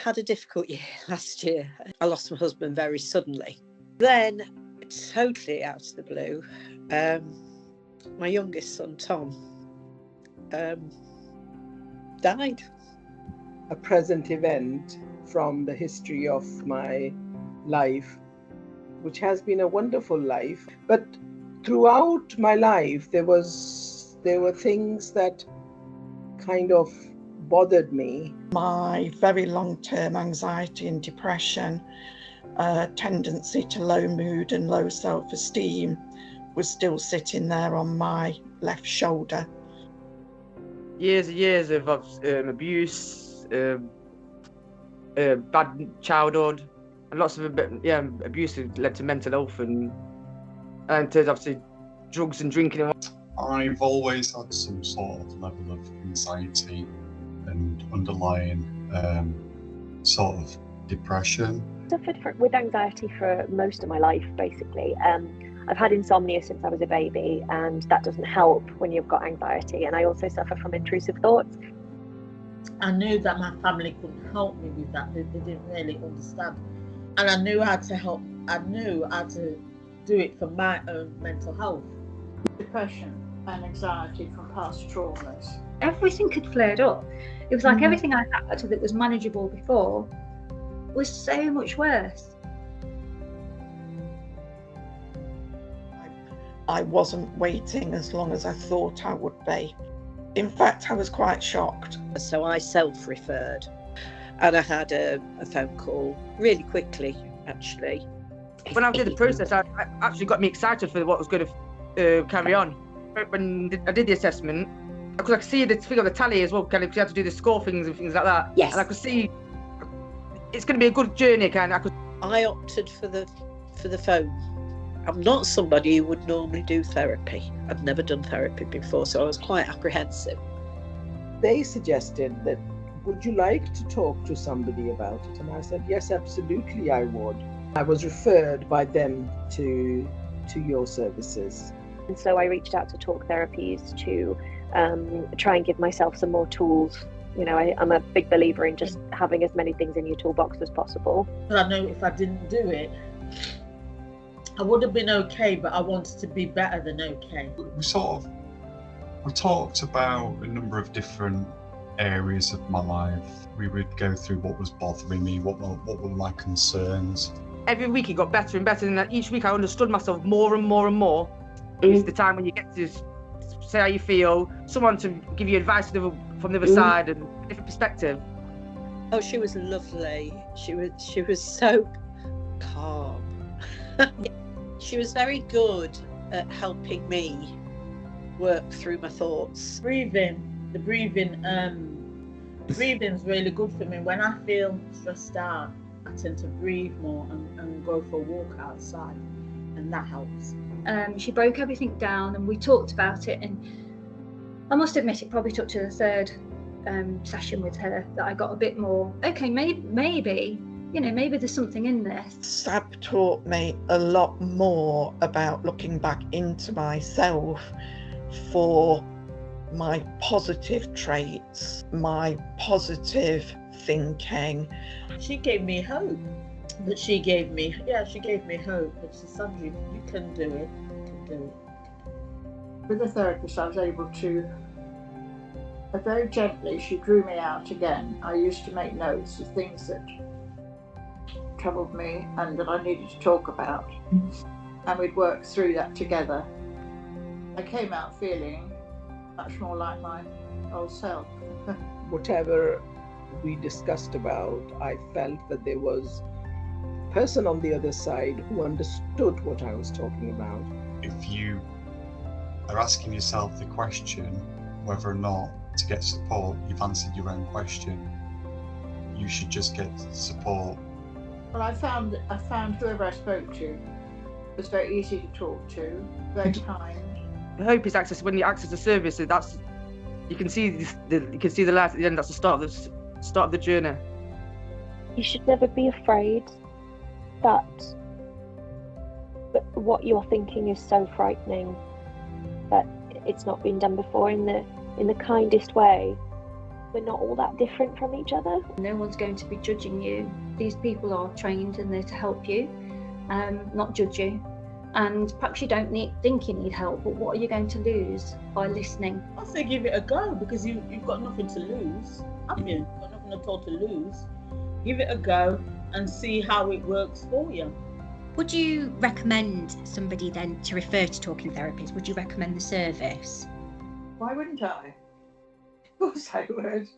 had a difficult year last year. I lost my husband very suddenly. Then, totally out of the blue, my youngest son, Tom, died. A present event from the history of my life, which has been a wonderful life. But throughout my life, there were things that kind of bothered me. My very long-term anxiety and depression, tendency to low mood and low self-esteem was still sitting there on my left shoulder. Years and years of abuse, bad childhood, and lots of abuse that led to mental health and to obviously drugs and drinking. I've always had some sort of level of anxiety and underlying sort of depression. I've suffered with anxiety for most of my life, basically. I've had insomnia since I was a baby, and that doesn't help when you've got anxiety. And I also suffer from intrusive thoughts. I knew that my family couldn't help me with that. They didn't really understand. And I knew how to help. I knew how to do it for my own mental health. Depression and anxiety from past traumas. Everything had flared up. It was like everything I had that was manageable before was so much worse. I wasn't waiting as long as I thought I would be. In fact, I was quite shocked. So I self-referred, and I had a phone call really quickly, actually. When I did the process, I actually got me excited for what was going to carry on. When I did the assessment, because I could see the figure of the tally as well, kind of, you had to do the score things and things like that. Yes. And I could see it's going to be a good journey, kind of. I opted for the phone. I'm not somebody who would normally do therapy. I'd never done therapy before, so I was quite apprehensive. They suggested that, would you like to talk to somebody about it? And I said, yes, absolutely, I would. I was referred by them to your services. And so I reached out to Talk Therapies to try and give myself some more tools. You know, I'm a big believer in just having as many things in your toolbox as possible. I know if I didn't do it, I would have been okay, but I wanted to be better than okay. We talked about a number of different areas of my life. We would go through what was bothering me, what were my concerns. Every week it got better and better, and each week I understood myself more and more and more. It's the time when you get to say how you feel, someone to give you advice from the other side and a different perspective. Oh, she was lovely. She was so calm. She was very good at helping me work through my thoughts. The breathing's really good for me. When I feel stressed out, I tend to breathe more and go for a walk outside, and that helps. She broke everything down and we talked about it, and I must admit it probably took to the third session with her that I got a bit more, okay, maybe there's something in this. SAB taught me a lot more about looking back into myself for my positive traits, my positive thinking. She gave me hope. But she gave me hope. But she said, Sandra, you can do it. You can do it. With the therapist, I was able to, very gently, she drew me out again. I used to make notes of things that troubled me and that I needed to talk about. And we'd work through that together. I came out feeling much more like my old self. Whatever we discussed about, I felt that there was a person on the other side who understood what I was talking about. If you are asking yourself the question whether or not to get support, you've answered your own question. You should just get support. Well, I found whoever I spoke to was very easy to talk to, very kind. The hope is access. When you access the service, that's you can see the light at the end. That's the start of the journey. You should never be afraid that what you're thinking is so frightening that it's not been done before. In the kindest way, we're not all that different from each other. No one's going to be judging you. These people are trained and they're to help you, not judge you. And perhaps you don't think you need help, but what are you going to lose by listening? I say give it a go, because you've got nothing to lose, have you? You've got nothing at all to lose. Give it a go and see how it works for you. Would you recommend somebody then to refer to Talking Therapies? Would you recommend the service? Why wouldn't I? Of course I would.